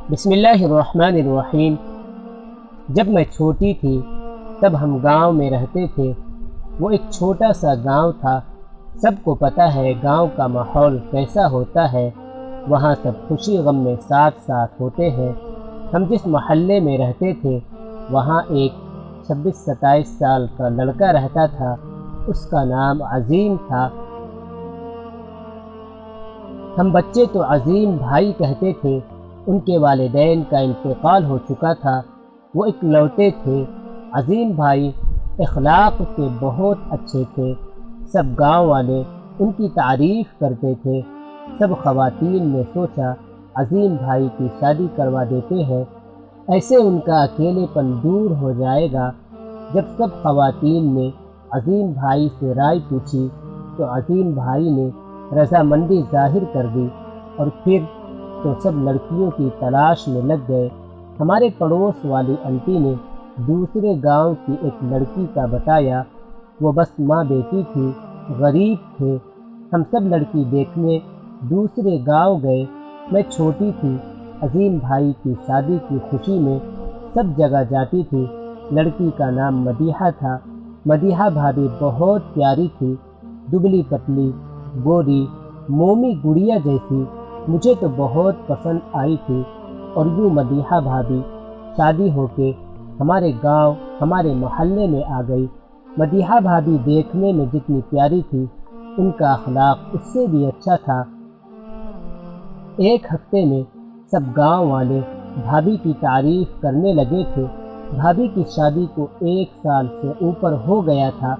بسم اللہ الرحمن الرحیم۔ جب میں چھوٹی تھی تب ہم گاؤں میں رہتے تھے۔ وہ ایک چھوٹا سا گاؤں تھا۔ سب کو پتہ ہے گاؤں کا ماحول کیسا ہوتا ہے، وہاں سب خوشی غم میں ساتھ ساتھ ہوتے ہیں۔ ہم جس محلے میں رہتے تھے وہاں ایک 26-27 سال کا لڑکا رہتا تھا، اس کا نام عظیم تھا۔ ہم بچے تو عظیم بھائی کہتے تھے، ان کے والدین کا انتقال ہو چکا تھا، وہ اکلوتے تھے۔ عظیم بھائی اخلاق کے بہت اچھے تھے، سب گاؤں والے ان کی تعریف کرتے تھے۔ سب خواتین نے سوچا عظیم بھائی کی شادی کروا دیتے ہیں، ایسے ان کا اکیلے پن دور ہو جائے گا۔ جب سب خواتین نے عظیم بھائی سے رائے پوچھی تو عظیم بھائی نے رضامندی ظاہر کر دی، اور پھر تو سب لڑکیوں کی تلاش میں لگ گئے۔ ہمارے پڑوس والی انٹی نے دوسرے گاؤں کی ایک لڑکی کا بتایا، وہ بس ماں بیٹی تھی، غریب تھے۔ ہم سب لڑکی دیکھنے دوسرے گاؤں گئے۔ میں چھوٹی تھی، عظیم بھائی کی شادی کی خوشی میں سب جگہ جاتی تھی۔ لڑکی کا نام مدیحہ تھا۔ مدیحہ بھابھی بہت پیاری تھی، دبلی پتلی، گوری، مومی گڑیا جیسی۔ مجھے تو بہت پسند آئی تھی، اور یوں مدیحہ بھابھی شادی ہو کے ہمارے گاؤں، ہمارے محلے میں آ گئی۔ مدیحہ بھابھی دیکھنے میں جتنی پیاری تھی، ان کا اخلاق اس سے بھی اچھا تھا۔ ایک ہفتے میں سب گاؤں والے بھابھی کی تعریف کرنے لگے تھے۔ بھابھی کی شادی کو 1 سال سے اوپر ہو گیا تھا،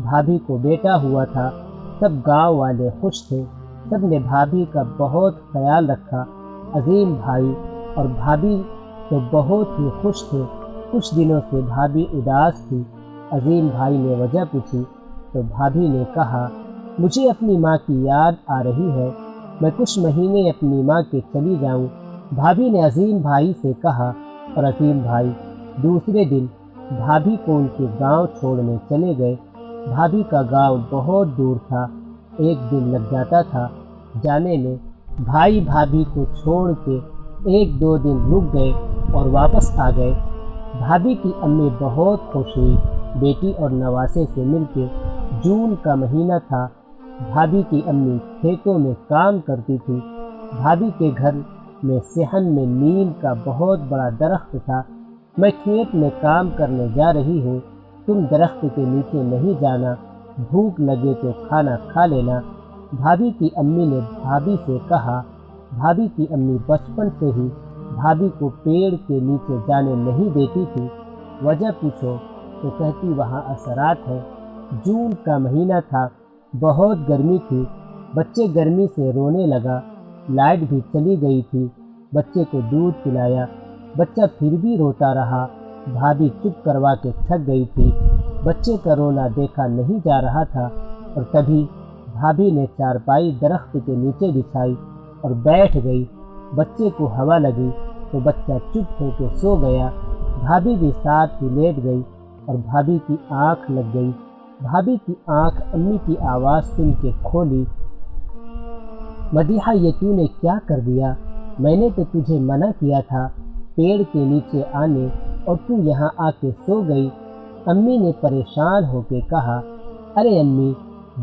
بھابھی کو بیٹا ہوا تھا۔ سب گاؤں والے خوش تھے، سب نے بھابھی کا بہت خیال رکھا۔ عظیم بھائی اور بھابھی تو بہت ہی خوش تھے۔ کچھ دنوں سے بھابھی اداس تھی۔ عظیم بھائی نے وجہ پوچھی تو بھابھی نے کہا، مجھے اپنی ماں کی یاد آ رہی ہے، میں کچھ مہینے اپنی ماں کے چلی جاؤں۔ بھابھی نے عظیم بھائی سے کہا، اور عظیم بھائی دوسرے دن بھابھی کو ان کے گاؤں چھوڑنے چلے گئے۔ بھابھی کا گاؤں بہت دور تھا، 1 دن لگ جاتا تھا جانے میں۔ بھائی بھابھی کو چھوڑ کے 1-2 دن رک گئے اور واپس آ گئے۔ بھابھی کی امی بہت خوش ہوئی بیٹی اور نواسے سے مل کے۔ جون کا مہینہ تھا، بھابھی کی امی کھیتوں میں کام کرتی تھی۔ بھابھی کے گھر میں صحن میں نیم کا بہت بڑا درخت تھا۔ میں کھیت میں کام کرنے جا رہی ہوں، تم درخت کے نیچے نہیں جانا، بھوک لگے تو کھانا کھا لینا۔ بھابھی کی امی نے بھابھی سے کہا۔ بھابھی کی امی بچپن سے ہی بھابھی کو پیڑ کے نیچے جانے نہیں دیتی تھی۔ وجہ پوچھو تو کہتی وہاں اثرات ہیں۔ جون کا مہینہ تھا، بہت گرمی تھی، بچے گرمی سے رونے لگا۔ لائٹ بھی چلی گئی تھی، بچے کو دودھ پلایا، بچہ پھر بھی روتا رہا۔ بھابھی چپ کروا کے تھک گئی تھی، بچے کا رونا دیکھا نہیں جا رہا تھا، اور تبھی بھابھی نے چارپائی درخت کے نیچے بچھائی اور بیٹھ گئی۔ بچے کو ہوا لگی تو بچہ چپ ہو کے سو گیا۔ بھابھی بھی ساتھ ہی لیٹ گئی اور بھابھی کی آنکھ لگ گئی۔ بھابھی کی آنکھ امی کی آواز سن کے کھولی، مدیحہ یہ تو نے کیا کر دیا؟ میں نے تو تجھے منع کیا تھا پیڑ کے نیچے آنے، اور تو یہاں آ کے سو گئی۔ امی نے پریشان ہو کے کہا، ارے امی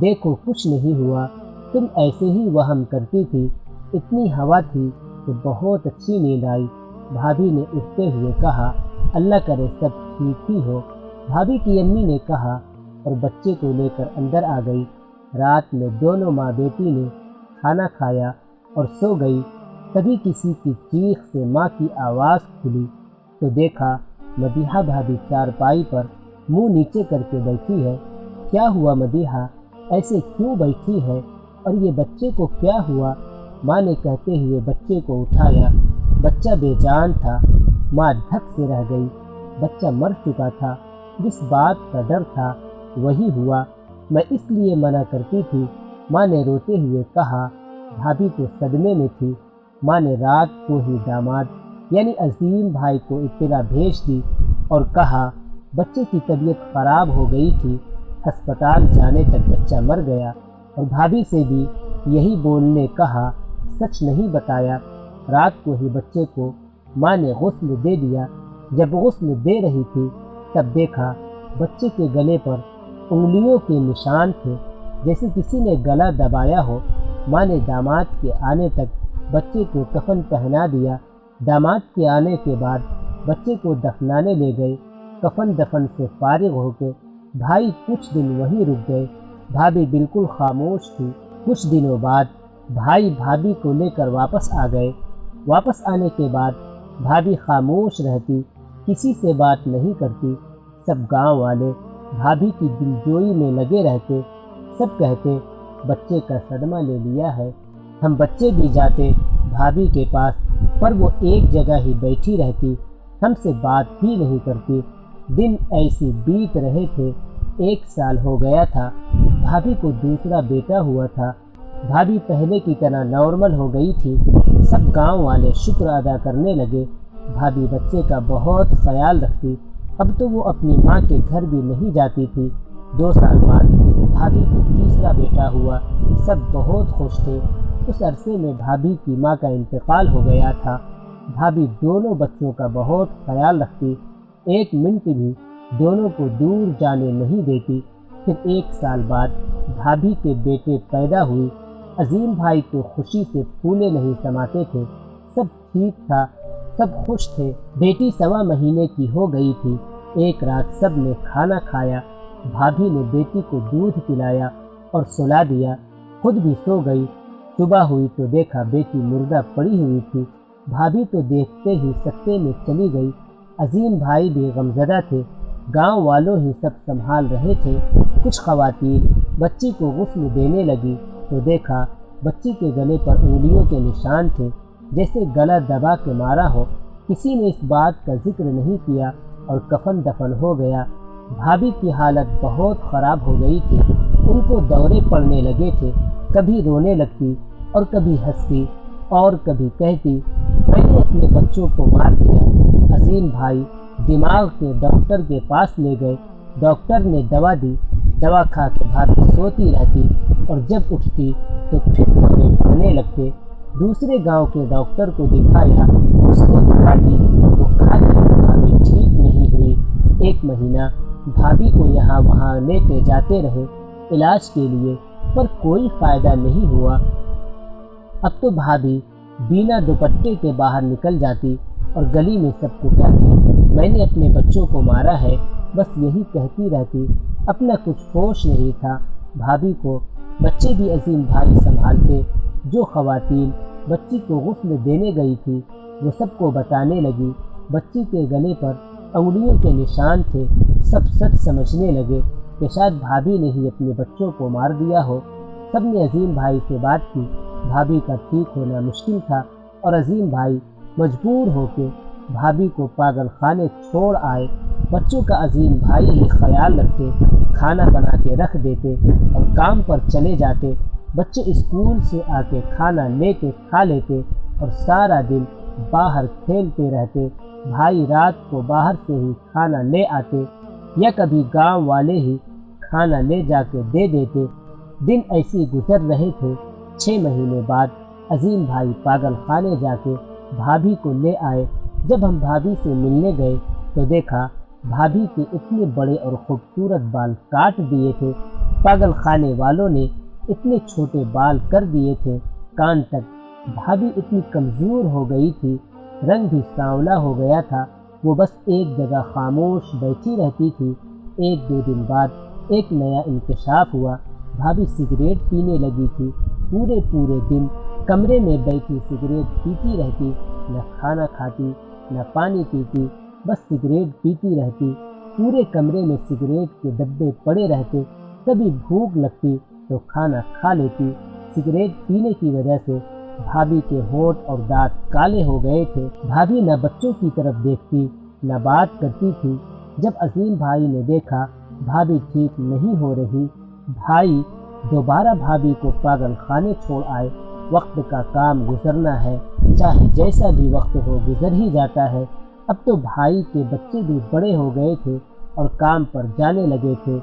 دیکھو کچھ نہیں ہوا، تم ایسے ہی وہم کرتی تھی، اتنی ہوا تھی کہ بہت اچھی نیند آئی۔ بھابھی نے اٹھتے ہوئے کہا، اللہ کرے سب ٹھیک ہی ہو۔ بھابھی کی امی نے کہا اور بچے کو لے کر اندر آ گئی۔ رات میں دونوں ماں بیٹی نے کھانا کھایا اور سو گئی۔ تبھی کسی کی چیخ سے ماں کی آواز کھلی تو دیکھا مدیحہ بھابھی چارپائی پر منہ نیچے کر کے بیٹھی ہے۔ کیا ہوا مدیحہ، ایسے کیوں بیٹھی ہے، اور یہ بچے کو کیا ہوا؟ ماں نے کہتے ہوئے بچے کو اٹھایا۔ بچہ بے جان تھا، ماں دھک سے رہ گئی۔ بچہ مر چکا تھا، جس بات کا ڈر تھا وہی ہوا، میں اس لیے منع کرتی تھی، ماں نے روتے ہوئے کہا۔ بھابھی تو صدمے میں تھی۔ ماں نے رات کو ہی داماد یعنی عظیم بھائی کو اطلاع بھیج دی اور کہا بچے کی طبیعت خراب ہو گئی تھی، ہسپتال جانے تک بچہ مر گیا، اور بھابھی سے بھی یہی بولنے کہا، سچ نہیں بتایا۔ رات کو ہی بچے کو ماں نے غسل دے دیا۔ جب غسل دے رہی تھی تب دیکھا بچے کے گلے پر انگلیوں کے نشان تھے، جیسے کسی نے گلا دبایا ہو۔ ماں نے داماد کے آنے تک بچے کو کفن پہنا دیا۔ داماد کے آنے کے بعد بچے کو دفنانے لے گئے۔ کفن دفن سے فارغ ہو کے بھائی کچھ دن وہیں رک گئے۔ بھابھی بالکل خاموش تھی۔ کچھ دنوں بعد بھائی بھابھی کو لے کر واپس آ گئے۔ واپس آنے کے بعد بھابھی خاموش رہتی، کسی سے بات نہیں کرتی۔ سب گاؤں والے بھابھی کی دلجوئی میں لگے رہتے۔ سب کہتے بچے کا صدمہ لے لیا ہے۔ ہم بچے بھی جاتے بھابھی کے پاس، پر وہ ایک جگہ ہی بیٹھی رہتی، ہم سے بات بھی نہیں کرتی۔ دن ایسی بیت رہے تھے۔ 1 سال ہو گیا تھا۔ بھابھی کو دوسرا بیٹا ہوا تھا۔ بھابھی پہلے کی طرح نارمل ہو گئی تھی۔ سب گاؤں والے شکر ادا کرنے لگے۔ بھابھی بچے کا بہت خیال رکھتی۔ اب تو وہ اپنی ماں کے گھر بھی نہیں جاتی تھی۔ 2 سال بعد بھابھی کو تیسرا بیٹا ہوا۔ سب بہت خوش تھے۔ اس عرصے میں بھابھی کی ماں کا انتقال ہو گیا تھا۔ بھابھی دونوں بچوں کا بہت خیال رکھتی، 1 منٹ بھی دونوں کو دور جانے نہیں دیتی۔ پھر 1 سال بعد بھابھی کے بیٹے پیدا ہوئی۔ عظیم بھائی تو خوشی سے پھولے نہیں سماتے تھے۔ سب ٹھیک تھا، سب خوش تھے۔ بیٹی 1.25 مہینے کی ہو گئی تھی۔ ایک رات سب نے کھانا کھایا۔ بھابھی نے بیٹی کو دودھ پلایا اور سلا دیا، خود بھی سو گئی۔ صبح ہوئی تو دیکھا بیٹی مردہ پڑی ہوئی تھی۔ بھابھی تو دیکھتے ہی سکتے میں چلی گئی۔ عظیم بھائی بھی غمزدہ تھے۔ گاؤں والوں ہی سب سنبھال رہے تھے۔ کچھ خواتین بچی کو غسل دینے لگی تو دیکھا بچی کے گلے پر انگلیوں کے نشان تھے، جیسے گلا دبا کے مارا ہو۔ کسی نے اس بات کا ذکر نہیں کیا اور کفن دفن ہو گیا۔ بھابھی کی حالت بہت خراب ہو گئی تھی۔ ان کو دورے پڑنے لگے تھے۔ کبھی رونے لگتی اور کبھی ہنستی اور کبھی کہتی میں نے اپنے بچوں کو مار دیا۔ عظیم بھائی دماغ کے ڈاکٹر کے پاس لے گئے۔ ڈاکٹر نے دوا دی۔ دوا کھا کے بھابھی سوتی رہتی اور جب اٹھتی تو پھر دورے پڑنے لگتے۔ دوسرے گاؤں کے ڈاکٹر کو دکھایا، اس نے دوا دی، وہ کھا کے بھابھی ٹھیک نہیں ہوئی۔ 1 مہینہ بھابھی کو یہاں وہاں لے کے جاتے رہے علاج کے لیے، پر کوئی فائدہ نہیں ہوا۔ اب تو بھابھی بنا دوپٹے کے باہر نکل جاتی اور گلی میں سب کو کہتی میں نے اپنے بچوں کو مارا ہے، بس یہی کہتی رہتی۔ اپنا کچھ ہوش نہیں تھا بھابھی کو۔ بچے بھی عظیم بھائی سنبھالتے۔ جو خواتین بچی کو غسل دینے گئی تھی وہ سب کو بتانے لگی بچی کے گلے پر انگلیوں کے نشان تھے۔ سب سچ سمجھنے لگے کہ شاید بھابھی نے ہی اپنے بچوں کو مار دیا ہو۔ سب نے عظیم بھائی سے بات کی۔ بھابھی کا ٹھیک ہونا مشکل تھا اور عظیم بھائی مجبور ہو کے بھابھی کو پاگل خانے چھوڑ آئے۔ بچوں کا عظیم بھائی ہی خیال رکھتے، کھانا بنا کے رکھ دیتے اور کام پر چلے جاتے۔ بچے اسکول سے آ کے کھانا لے کے کھا لیتے اور سارا دن باہر کھیلتے رہتے۔ بھائی رات کو باہر سے ہی کھانا لے آتے یا کبھی گاؤں والے ہی کھانا لے جا کے دے دیتے۔ دن ایسے گزر رہے تھے۔ 6 مہینے بعد عظیم بھائی پاگل خانے جا کے بھابھی کو لے آئے۔ جب ہم بھابھی سے ملنے گئے تو دیکھا بھابھی کے اتنے بڑے اور خوبصورت بال کاٹ دیے تھے۔ پاگل خانے والوں نے اتنے چھوٹے بال کر دیے تھے کان تک۔ بھابھی اتنی کمزور ہو گئی تھی، رنگ بھی سانولا ہو گیا تھا۔ وہ بس ایک جگہ خاموش بیٹھی رہتی تھی۔ 1-2 دن بعد ایک نیا انکشاف ہوا۔ بھابھی سگریٹ پینے لگی تھی۔ پورے دن کمرے میں بیٹھی سگریٹ پیتی رہتی، نہ کھانا کھاتی نہ پانی پیتی، بس سگریٹ پیتی رہتی۔ پورے کمرے میں سگریٹ کے ڈبے پڑے رہتے۔ کبھی بھوک لگتی تو کھانا کھا لیتی۔ سگریٹ پینے کی وجہ سے بھابھی کے ہونٹ اور دانت کالے ہو گئے تھے۔ بھابھی نہ بچوں کی طرف دیکھتی نہ بات کرتی تھی۔ جب عظیم بھائی نے دیکھا بھابھی ٹھیک نہیں ہو رہی، بھائی دوبارہ بھابھی کو پاگل خانے چھوڑ آئے۔ وقت کا کام گزرنا ہے، چاہے جیسا بھی وقت ہو گزر ہی جاتا ہے۔ اب تو بھائی کے بچے بھی بڑے ہو گئے تھے اور کام پر جانے لگے تھے۔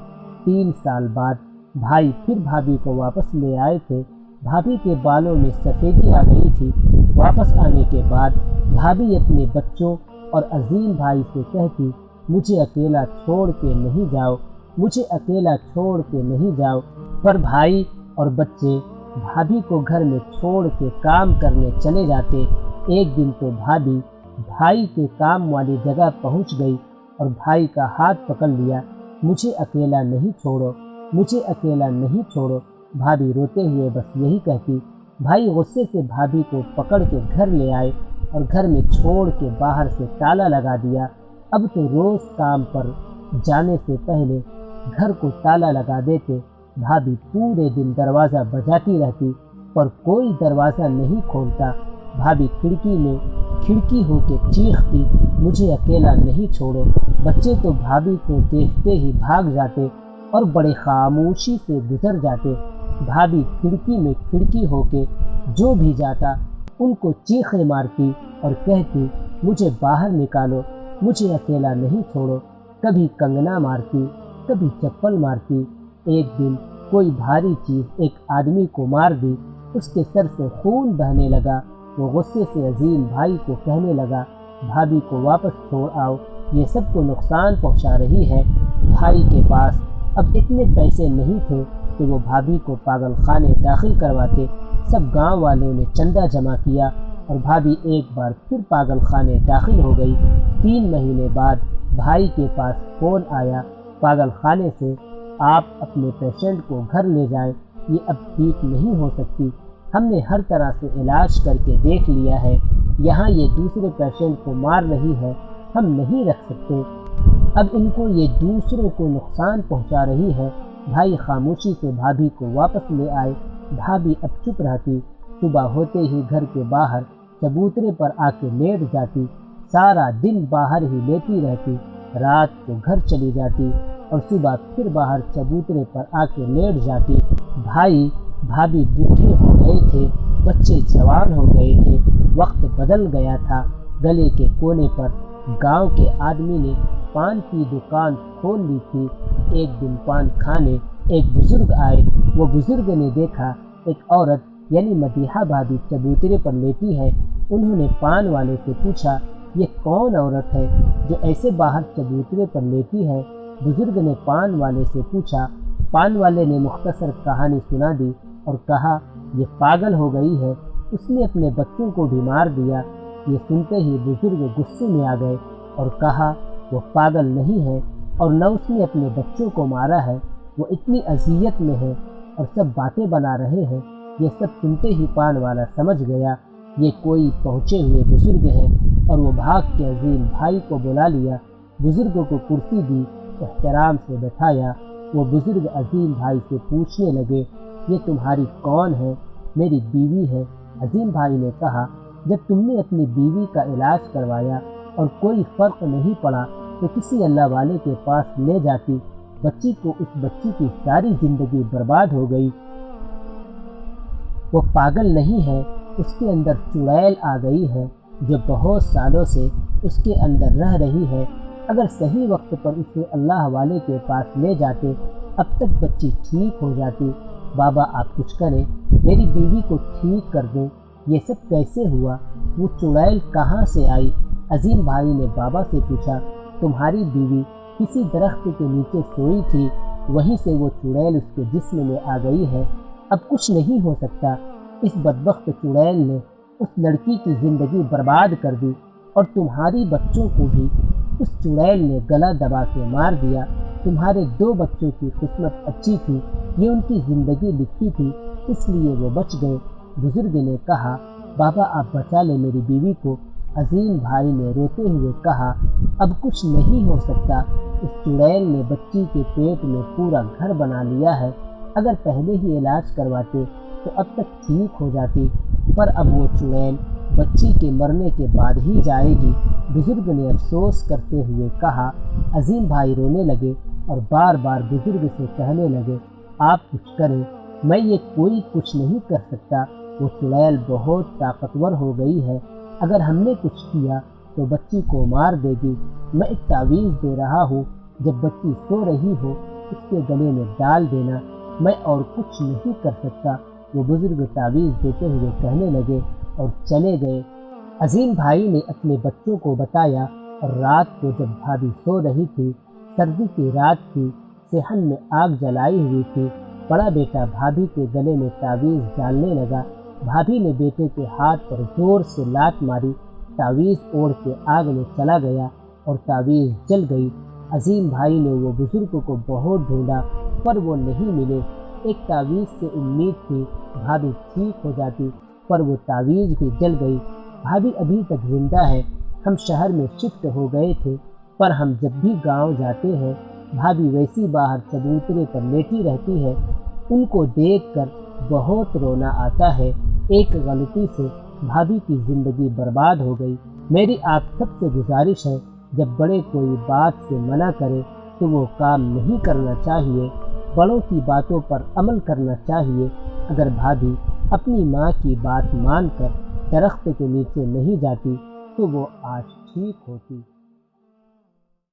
3 سال بعد بھائی پھر بھابھی کو واپس لے آئے تھے۔ بھابھی کے بالوں میں سفیدی آ گئی تھی۔ واپس آنے کے بعد بھابھی اپنے بچوں اور عظیم بھائی سے کہتی، مجھے اکیلا چھوڑ کے نہیں جاؤ، مجھے اکیلا چھوڑ کے نہیں جاؤ۔ پر بھائی اور بچے بھابھی کو گھر میں چھوڑ کے کام کرنے چلے جاتے۔ ایک دن تو بھابھی بھائی کے کام والی جگہ پہنچ گئی اور بھائی کا ہاتھ پکڑ لیا، مجھے اکیلا نہیں چھوڑو، مجھے اکیلا نہیں چھوڑو۔ بھابھی روتے ہوئے بس یہی کہتی۔ بھائی غصے سے بھابھی کو پکڑ کے گھر لے آئے اور گھر میں چھوڑ کے باہر سے تالا لگا دیا۔ اب تو روز کام پر جانے سے پہلے گھر کو تالا لگا دیتے۔ بھابھی پورے دن دروازہ بجاتی رہتی پر کوئی دروازہ نہیں کھولتا۔ بھابھی کھڑکی ہو کے چیختی، مجھے اکیلا نہیں چھوڑو۔ بچے تو بھابھی کو دیکھتے ہی بھاگ جاتے اور بڑے خاموشی سے گزر جاتے۔ بھابھی کھڑکی ہو کے جو بھی جاتا ان کو چیخیں مارتی اور کہتی، مجھے باہر نکالو، مجھے اکیلا نہیں چھوڑو۔ کبھی کنگنا مارتی، کبھی چپل مارتی۔ ایک دن کوئی بھاری چیز ایک آدمی کو مار دی، اس کے سر سے خون بہنے لگا۔ وہ غصے سے عظیم بھائی کو کہنے لگا، بھابھی کو واپس چھوڑ آؤ، یہ سب کو نقصان پہنچا رہی ہے۔ بھائی کے پاس اب اتنے پیسے نہیں تھے کہ وہ بھابھی کو پاگل خانے داخل کرواتے۔ سب گاؤں والوں نے چندہ جمع کیا اور بھابھی ایک بار پھر پاگل خانے داخل ہو گئی۔ 3 مہینے بعد بھائی کے پاس فون آیا پاگل خانے سے، آپ اپنے پیشنٹ کو گھر لے جائیں، یہ اب ٹھیک نہیں ہو سکتی، ہم نے ہر طرح سے علاج کر کے دیکھ لیا ہے، یہاں یہ دوسرے پیشنٹ کو مار رہی ہے، ہم نہیں رکھ سکتے، اب ان کو یہ دوسروں کو نقصان پہنچا رہی ہے۔ بھائی خاموشی سے بھابھی کو واپس لے آئے۔ بھابھی اب چپ رہتی، صبح ہوتے ہی گھر کے باہر چبوترے پر آ کے لیٹ جاتی، سارا دن باہر ہی لیٹی رہتی، رات کو گھر چلی جاتی اور صبح پھر باہر چبوترے پر آ کے لیٹ جاتی۔ بھائی بھابھی بوڑھے ہو گئے تھے، بچے جوان ہو گئے تھے، وقت بدل گیا تھا۔ گلے کے کونے پر گاؤں کے آدمی نے پان کی دکان کھول لی تھی۔ ایک دن پان کھانے ایک بزرگ آئے۔ وہ بزرگ نے دیکھا ایک عورت یعنی مدیحہ بھابھی چبوترے پر لیٹی ہے۔ انہوں نے پان والے سے پوچھا، یہ کون عورت ہے جو ایسے باہر چبوترے پر لیٹی ہے؟ بزرگ نے پان والے سے پوچھا۔ پان والے نے مختصر کہانی سنا دی اور کہا، یہ پاگل ہو گئی ہے، اس نے اپنے بچوں کو بھی مار دیا۔ یہ سنتے ہی بزرگ غصے میں آ گئے اور کہا، وہ پاگل نہیں ہے اور نہ اس نے اپنے بچوں کو مارا ہے، وہ اتنی اذیت میں ہے اور سب باتیں بنا رہے ہیں۔ یہ سب سنتے ہی پان والا سمجھ گیا یہ کوئی پہنچے ہوئے بزرگ ہے اور وہ بھاگ کے عظیم بھائی کو بلا لیا، بزرگ کو کرسی دی، احترام سے بٹھایا۔ وہ بزرگ عظیم بھائی سے پوچھنے لگے، یہ تمہاری کون ہے؟ میری بیوی ہے۔ عظیم بھائی نے کہا، جب تم نے اپنی بیوی کا علاج کروایا اور کوئی فرق نہیں پڑا تو کسی اللہ والے کے پاس لے جاتی، بچی کو اس بچی کی ساری زندگی برباد ہو گئی۔ وہ پاگل نہیں ہے، اس کے اندر چڑیل آ گئی ہے جو بہت سالوں سے اس کے اندر رہ رہی ہے، اگر صحیح وقت پر اسے اللہ والے کے پاس لے جاتے اب تک بچی ٹھیک ہو جاتی۔ بابا آپ کچھ کریں، میری بیوی کو ٹھیک کر دیں، یہ سب کیسے ہوا؟ وہ چڑیل کہاں سے آئی؟ عظیم بھائی نے بابا سے پوچھا، تمہاری بیوی کسی درخت کے نیچے سوئی تھی، وہیں سے وہ چڑیل اس کے جسم میں آ گئی ہے، اب کچھ نہیں ہو سکتا۔ اس بدبخت چڑیل نے اس لڑکی کی زندگی برباد کر دی اور تمہاری بچوں کو بھی اس چڑیل نے گلا دبا کے مار دیا۔ تمہارے 2 بچوں کی قسمت اچھی تھی، یہ ان کی زندگی لکھی تھی، اس لیے وہ بچ گئے۔ بزرگ نے کہا، بابا آپ بچا لیں میری بیوی کو۔ عظیم بھائی نے روتے ہوئے کہا، اب کچھ نہیں ہو سکتا، اس چڑیل نے بچی کے پیٹ میں پورا گھر بنا لیا ہے، اگر پہلے ہی علاج کرواتے تو اب تک ٹھیک ہو جاتی، پر اب وہ چڑیل بچی کے مرنے کے بعد ہی جائے گی۔ بزرگ نے افسوس کرتے ہوئے کہا۔ عظیم بھائی رونے لگے اور بار بار بزرگ سے کہنے لگے، آپ کچھ کریں، میں یہ کوئی کچھ نہیں کر سکتا، وہ چڑیل بہت طاقتور ہو گئی ہے، اگر ہم نے کچھ کیا تو بچی کو مار دے گی۔ میں ایک تعویذ دے رہا ہوں، جب بچی سو رہی ہو اس کے گلے میں ڈال دینا، میں اور کچھ نہیں کر سکتا۔ وہ بزرگ تعویذ دیتے ہوئے کہنے لگے اور چلے گئے۔ عظیم بھائی نے اپنے بچوں کو بتایا اور رات کو جب بھابھی سو رہی تھی، سردی کی رات تھی، صحن میں آگ جلائی ہوئی تھی، بڑا بیٹا بھابھی کے گلے میں تعویذ ڈالنے لگا۔ بھابھی نے بیٹے کے ہاتھ پر زور سے لات ماری، تعویذ اوڑھ کے آگ میں چلا گیا اور تعویذ جل گئی۔ عظیم بھائی نے وہ بزرگ کو بہت ڈھونڈا پر وہ نہیں ملے۔ ایک تعویذ سے امید تھی بھابھی ٹھیک ہو جاتی، پر وہ تعویذ بھی جل گئی۔ بھابھی ابھی تک زندہ ہے۔ ہم شہر میں شفٹ ہو گئے تھے، پر ہم جب بھی گاؤں جاتے ہیں بھابھی ویسی باہر چبوترے پر لیٹی رہتی ہے۔ ان کو دیکھ کر بہت رونا آتا ہے۔ ایک غلطی سے بھابھی کی زندگی برباد ہو گئی۔ میری آپ سب سے گزارش ہے، جب بڑے کوئی بات سے منع کرے تو وہ کام نہیں کرنا چاہیے، بڑوں کی باتوں پر عمل کرنا چاہیے۔ اگر بھابھی اپنی ماں کی بات مان کر درخت کے نیچے نہیں جاتی تو وہ آج ٹھیک ہوتی۔